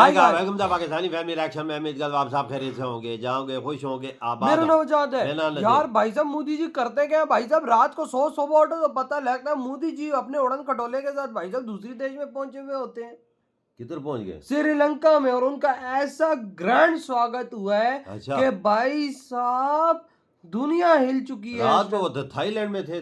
Pakistani family reaction में उम्मीद करता हूं आप सब खैरियत से होंगे, जाओगे, खुश होंगे, आबाद। मेरा नवजात है यार। भाई साहब मोदी जी करते क्या है भाई साहब? रात को सुबह उठो तो पता लगता है मोदी जी अपने उड़न खटोले के साथ भाई साहब दूसरी देश में पहुंचे हुए होते हैं। किधर पहुंच गए? श्रीलंका में। और उनका ऐसा ग्रैंड स्वागत हुआ है कि भाई साहब दुनिया हिल चुकी है। रात को तो थाईलैंड में थे,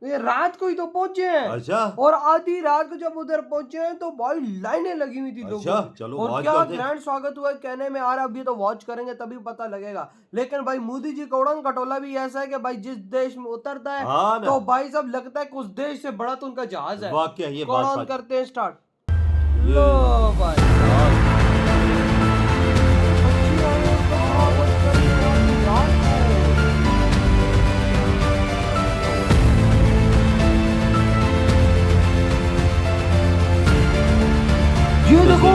ये रात को ही तो पहुंचे हैं। अच्छा। और आधी रात को जब उधर पहुंचे हैं तो भाई लाइनें लगी हुई थी लोगों की। चलो और क्या ग्रैंड स्वागत हुआ है कहने में आ रहा, अभी तो वॉच करेंगे तभी पता लगेगा। लेकिन भाई मोदी जी का उड़न खटोला भी ऐसा है कि भाई जिस देश में उतरता है तो भाई सब लगता है कि उस देश से बड़ा तो उनका जहाज है। वाकई ये कौन ऑन करते हैं स्टार्ट। लो भाई ये देखो।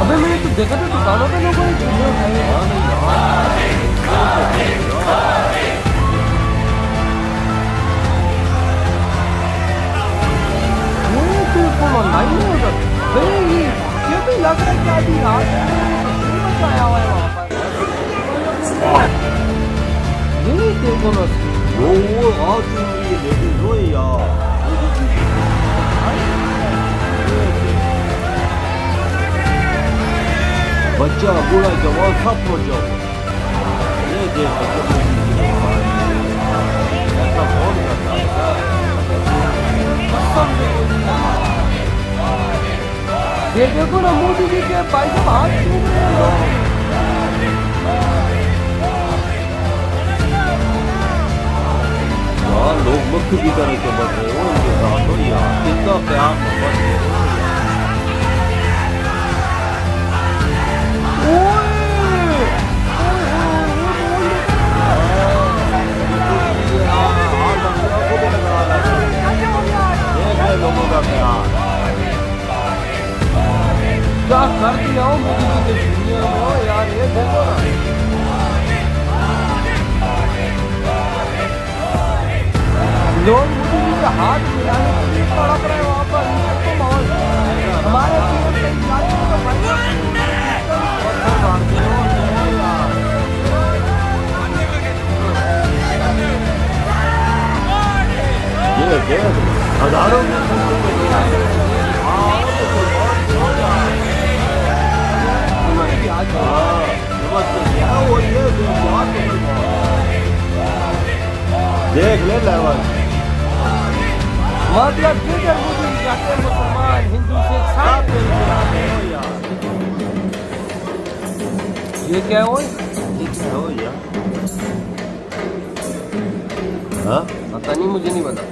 अबे मैंने तो देखा था दुकानों पे लोगों ने झूले उठाए। ऑनलाइन नहीं होता ये भी लग रहा है क्या भी यार आया हुआ है वहाँ पर। ये देखो ना वो आज ये लेकिन रो यार बच्चा बूढ़ा जवान सब पहुंच जाओ। ये देखो ऐसा कौन करता है? ये देखो ना मोदी जी के भाई साहब हाथ छू रहे हैं। लोग मुख्य की तरह से बढ़ रहे हो उनके साथ हो यार, कितना प्यार मोहब्बत है। लोगों का प्यार क्या कर दिया हो मोदी जी के दुनिया में यार। ये देखो ना लोग मोदी जी के हाथ मिलाने के लिए तड़प रहे वहाँ पर। तो माहौल हमारे पीएम के इलाके में तो हजारों देख ले लेवल मतलब जिधर मोदी जी जाते हैं मुसलमान हिंदू से साथ ये क्या हो यार? हाँ पता नहीं, मुझे नहीं पता।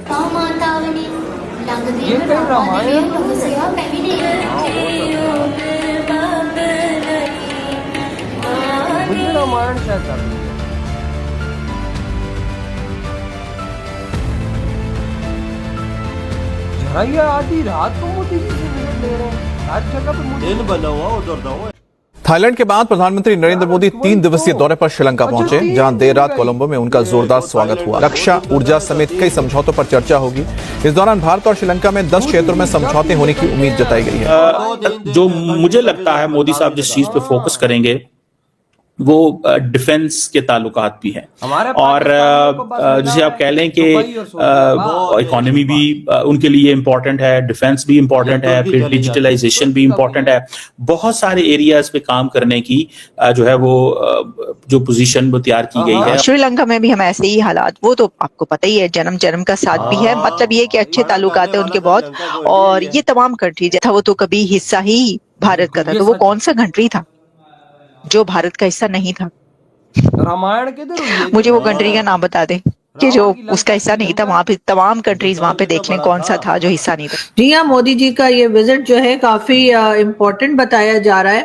ये कहीं रामायण मुझे रामायण शायद था। जरा ये आधी रात को मोदी जी से विजिट ले रहे हैं। हर जगह पे दिन बना हुआ उधर था। थाईलैंड के बाद प्रधानमंत्री नरेंद्र मोदी 3 दिवसीय दौरे पर श्रीलंका पहुंचे, जहां देर रात कोलंबो में उनका जोरदार स्वागत हुआ। रक्षा, ऊर्जा समेत कई समझौतों पर चर्चा होगी। इस दौरान भारत और श्रीलंका में 10 क्षेत्रों में समझौते होने की उम्मीद जताई गई है। जो मुझे लगता है मोदी साहब जिस चीज पे फोकस करेंगे वो डिफेंस के ताल्लुकात भी हैं। और जैसे आप कह लें कि इकोनॉमी भी उनके लिए इम्पोर्टेंट है, डिफेंस भी इम्पोर्टेंट है, फिर डिजिटलाइजेशन भी इम्पोर्टेंट है। बहुत सारे एरियाज पे काम करने की जो है वो जो पोजीशन वो तैयार की गई है। श्रीलंका में भी हम ऐसे ही हालात, वो तो आपको पता ही है, जन्म जन्म का साथ भी है। मतलब ये कि अच्छे ताल्लुकात है उनके बहुत। और ये तमाम कंट्री था वो तो कभी हिस्सा ही भारत का था। तो वो कौन सा कंट्री था जो भारत का हिस्सा नहीं था? रामायण किधर? मुझे वो कंट्री का नाम बता दे कि जो उसका हिस्सा नहीं था। वहाँ पे तमाम कंट्रीज वहाँ पे देख लें कौन सा था जो हिस्सा नहीं था। जी हाँ, मोदी जी का ये विजिट जो है काफी इम्पोर्टेंट बताया जा रहा है।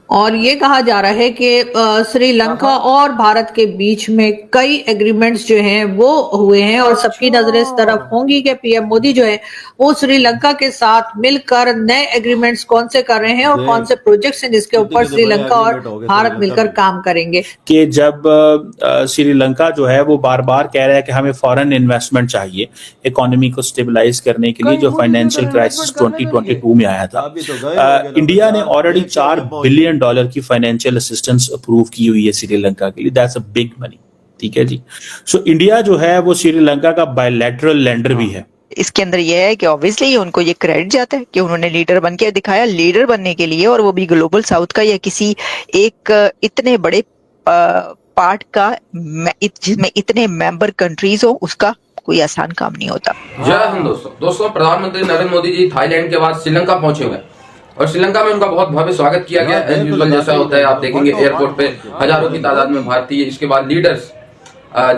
और ये कहा जा रहा है कि श्रीलंका और भारत के बीच में कई एग्रीमेंट्स जो हैं वो हुए हैं और सबकी नजरें इस तरफ होंगी कि पीएम मोदी जो है वो श्रीलंका के साथ मिलकर नए एग्रीमेंट्स कौन से कर रहे हैं और कौन से प्रोजेक्ट्स हैं जिसके ऊपर श्रीलंका और भारत मिलकर काम करेंगे। कि जब श्रीलंका जो है वो बार बार कह रहा है कि हमें फॉरेन इन्वेस्टमेंट चाहिए इकोनॉमी को स्टेबलाइज करने के लिए, जो फाइनेंशियल क्राइसिस 2022 में आया था, इंडिया ने ऑलरेडी $4 बिलियन की फाइनेंशियल असिस्टेंस अप्रूव की हुई है श्रीलंका के लिए। दैट्स अ बिग मनी, ठीक है जी। सो इंडिया जो है वो श्रीलंका का बायलैटरल लेंडर भी है। इसके अंदर यह है कि ऑब्वियसली उनको ये क्रेडिट जाता है कि उन्होंने लीडर बन के दिखाया, लीडर बनने के लिए, और वो भी ग्लोबल साउथ का या किसी एक इतने बड़े पार्ट का जिसमें इतने मेंबर कंट्रीज हो, उसका कोई आसान काम नहीं होता। जय हिंद दोस्तों, प्रधानमंत्री नरेंद्र मोदी जी थाईलैंड के बाद श्रीलंका पहुंचे हुए और श्रीलंका में उनका बहुत भव्य स्वागत किया गया। एज यूजुअल जैसा होता है, आप देखेंगे एयरपोर्ट पे हजारों की तादाद में भारतीय, इसके बाद लीडर्स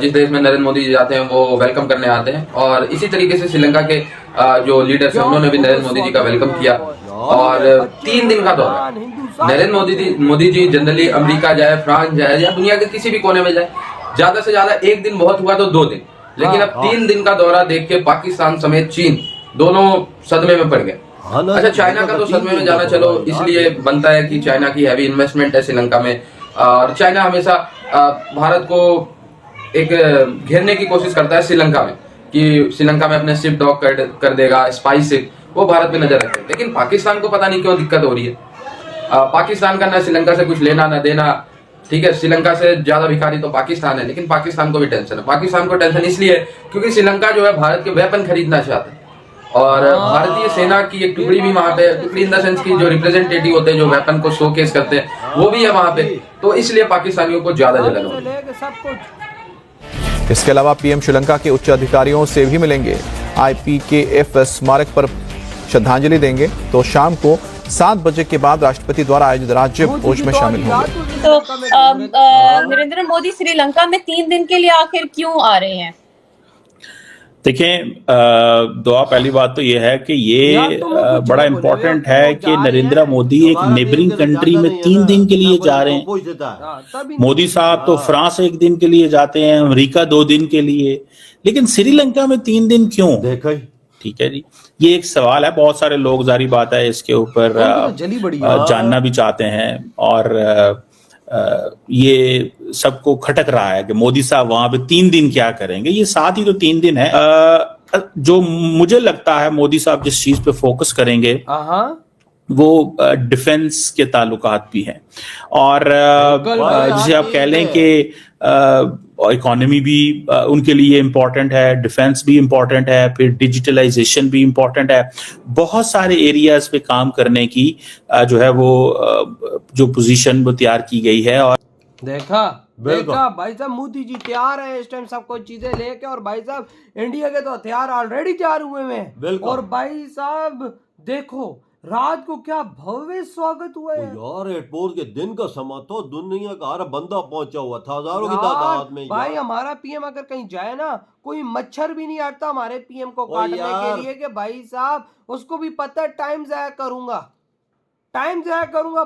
जिस देश में नरेंद्र मोदी जी जाते हैं वो वेलकम करने आते हैं, और इसी तरीके से श्रीलंका के जो लीडर्स हैं उन्होंने भी नरेंद्र मोदी जी का वेलकम किया। और 3 दिन का दौरा, नरेंद्र मोदी जी जनरली अमेरिका जाए, फ्रांस जाए या दुनिया के किसी भी कोने में जाए, ज्यादा से ज्यादा 1 दिन, बहुत हुआ तो 2 दिन, लेकिन अब 3 दिन का दौरा देख के पाकिस्तान समेत चीन दोनों सदमे में पड़ गए। अच्छा, चाइना का तो सदमे में जाना चलो इसलिए बनता है कि चाइना की हैवी इन्वेस्टमेंट है श्रीलंका में, और चाइना हमेशा भारत को एक घेरने की कोशिश करता है श्रीलंका में, कि श्रीलंका में अपने शिप डॉक कर देगा, स्पाई शिप, वो भारत पे नजर रखते हैं। लेकिन पाकिस्तान को पता नहीं क्यों दिक्कत हो रही है। पाकिस्तान का ना श्रीलंका से कुछ लेना ना देना, ठीक है, श्रीलंका से ज्यादा भिखारी तो पाकिस्तान है, लेकिन पाकिस्तान को भी टेंशन है। पाकिस्तान को टेंशन इसलिए क्योंकि श्रीलंका जो है भारत के वेपन खरीदना चाहता है, और भारतीय सेना की एक टुकड़ी भी वहां पे, टुकड़ी इन द सेंस की जो रिप्रेजेंटेटिव होते हैं जो वेपन को शोकेस करते हैं, वो भी है वहां पे, तो इसलिए पाकिस्तानियों को ज्यादा जलन हो रही है। इसके अलावा पीएम श्रीलंका के उच्च अधिकारियों से भी मिलेंगे, IPKF स्मारक पर श्रद्धांजलि देंगे। तो शाम को 7 बजे के बाद राष्ट्रपति द्वारा आयोजित राज्य भोज में शामिल होंगे। तो नरेंद्र मोदी श्रीलंका में 3 दिन के लिए आखिर क्यों आ रहे हैं? देखें, दुआ पहली बात तो ये है कि ये बड़ा इंपॉर्टेंट है कि नरेंद्र मोदी एक नेबरिंग कंट्री में 3 दिन के लिए जा रहे हैं। मोदी साहब तो फ्रांस 1 दिन के लिए जाते हैं, अमेरिका 2 दिन के लिए, लेकिन श्रीलंका में 3 दिन क्यों? ठीक है जी, ये एक सवाल है। बहुत सारे लोग, जारी बात है, इसके ऊपर जानना भी चाहते हैं, और ये सबको खटक रहा है कि मोदी साहब वहां पे 3 दिन क्या करेंगे। ये साथ ही तो 3 दिन है। जो मुझे लगता है मोदी साहब जिस चीज पे फोकस करेंगे वो डिफेंस के ताल्लुकात भी हैं, और जिसे आप कह लें कि इकोनॉमी भी उनके लिए इम्पोर्टेंट है, डिफेंस भी इम्पोर्टेंट है, फिर डिजिटलाइजेशन भी इम्पोर्टेंट है। बहुत सारे एरियाज पे काम करने की जो है वो जो पोजीशन वो तैयार की गई है। और देखा भाई साहब, मोदी जी तैयार है इस टाइम सब कुछ चीजें लेके, और भाई साहब इंडिया के तो हथियार ऑलरेडी तैयार हुए हैं, और भाई साहब देखो रात को क्या भव्य स्वागत हुआ है यार। एयरपोर्ट के दिन का समा तो दुनिया का हर बंदा पहुंचा हुआ था, हजारों की तादाद में। भाई हमारा पीएम अगर कहीं जाए ना, कोई मच्छर भी नहीं हटता हमारे पीएम को काटने के लिए, कि भाई साहब उसको भी पता है टाइम जाया करूंगा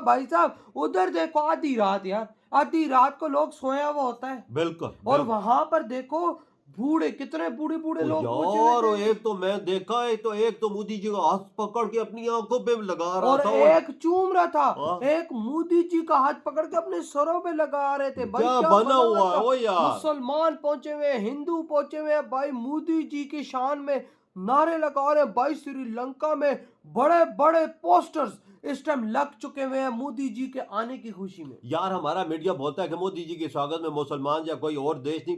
भाई साहब। उधर देखो आधी रात, यार आधी रात को लोग सोया हुआ होता है, बिल्कुल, और वहां पर देखो बूढ़े, कितने बूढ़े लोग यार। एक तो मैं देखा है, तो एक तो मोदी जी का हाथ पकड़ के अपनी आंखों पे लगा रहा और था, एक चूम रहा था, एक मोदी जी का हाथ पकड़ के अपने सरों पे लगा रहे थे। भाई क्या बना हुआ है वो यार। मुसलमान पहुंचे हुए, हिंदू पहुंचे हुए भाई, मोदी जी की शान में नारे लगा रहे भाई। श्रीलंका में बड़े बड़े पोस्टर्स इस टाइम लग चुके हुए हैं मोदी जी के आने की खुशी में। यार हमारा मीडिया बोलता है कि मोदी जी के स्वागत में मुसलमान या कोई और देश नहीं,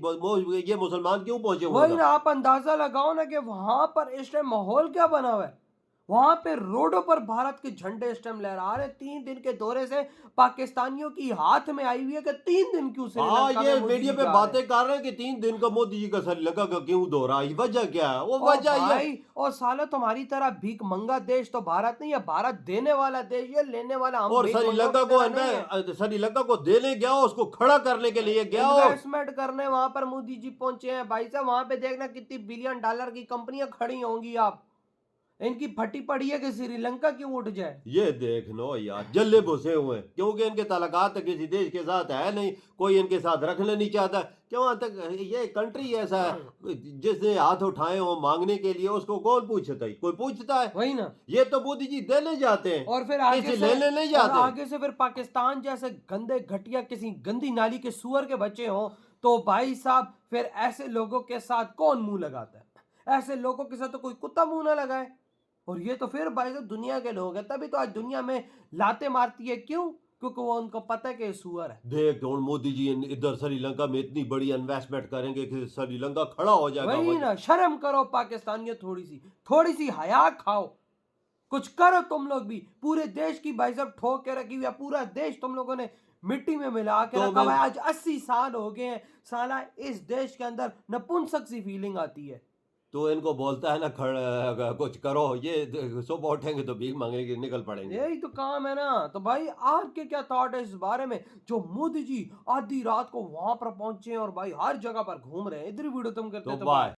ये मुसलमान क्यों पहुंचे हुए? वही ना, आप अंदाजा लगाओ ना कि वहां पर इस टाइम माहौल क्या बना हुआ है। वहां पे रोडों पर भारत के झंडे इस टाइम लहरा रहे। 3 दिन के दौरे से पाकिस्तानियों की हाथ में आई हुई है कि 3 दिन क्यों श्रीलंका में। ये मीडिया पे बातें कर रहे हैं कि 3 दिन का मोदी जी का श्रीलंका का क्यों दौरा, वजह क्या है? वो वजह ये, और साला तुम्हारी तरह भीख मंगा देश तो भारत नहीं है, भारत देने वाला देश है, लेने वाला हम। और श्रीलंका को देने गया, उसको खड़ा करने के लिए गया, इन्वेस्टमेंट करने वहां पर मोदी जी पहुंचे हैं। भाई साहब वहां पे देखना कितनी $1 बिलियन की कंपनियां खड़ी होंगी। आप इनकी फटी पड़ी है कि श्रीलंका क्यों उठ जाए। ये देख लो यार, जल्ले बसे हुए हैं, क्योंकि इनके ताल्लुकात किसी देश के साथ है नहीं, कोई इनके साथ रखना नहीं चाहता। क्यों तक ये कंट्री ऐसा है, जिसने हाथ उठाए हो मांगने के लिए उसको कौन पूछता है? कोई पूछता है? वही ना। ये तो मोदी जी देने जाते हैं और फिर आगे किसी से लेने नहीं जाते। आगे से फिर पाकिस्तान जैसे गंदे घटिया किसी गंदी नाली के सुअर के बच्चे हों तो भाई साहब फिर ऐसे लोगों के साथ कौन मुंह लगाता है? ऐसे लोगों के साथ तो कोई कुत्ता मुंह ना लगाए। और ये तो फिर भाई साहब दुनिया के लोग हैं, तभी तो आज दुनिया में लाते मारती है। क्यों? क्योंकि वो उनको पता है कि सुअर है। देख कौन मोदी जी इधर श्रीलंका में इतनी बड़ी इन्वेस्टमेंट करेंगे कि श्रीलंका खड़ा हो जाएगा। वही ना, शर्म करो पाकिस्तानियों, थोड़ी सी हया खाओ, कुछ करो तुम लोग भी। पूरे देश की भाई साहब ठोक के रखी हुई है, पूरा देश तुम लोगों ने मिट्टी में मिला के रखा है। आज 80 साल हो गए हैं, साला इस देश के अंदर नपुंसक सी फीलिंग आती है। तो इनको बोलता है ना कुछ करो, ये सुबह उठेंगे तो भीख मांगने के निकल पड़ेंगे। यही तो काम है ना। तो भाई आपके क्या थॉट है इस बारे में, जो मोदी जी आधी रात को वहां पर पहुंचे और भाई हर जगह पर घूम रहे हैं? इधर वीडियो तुम करते तो बाय।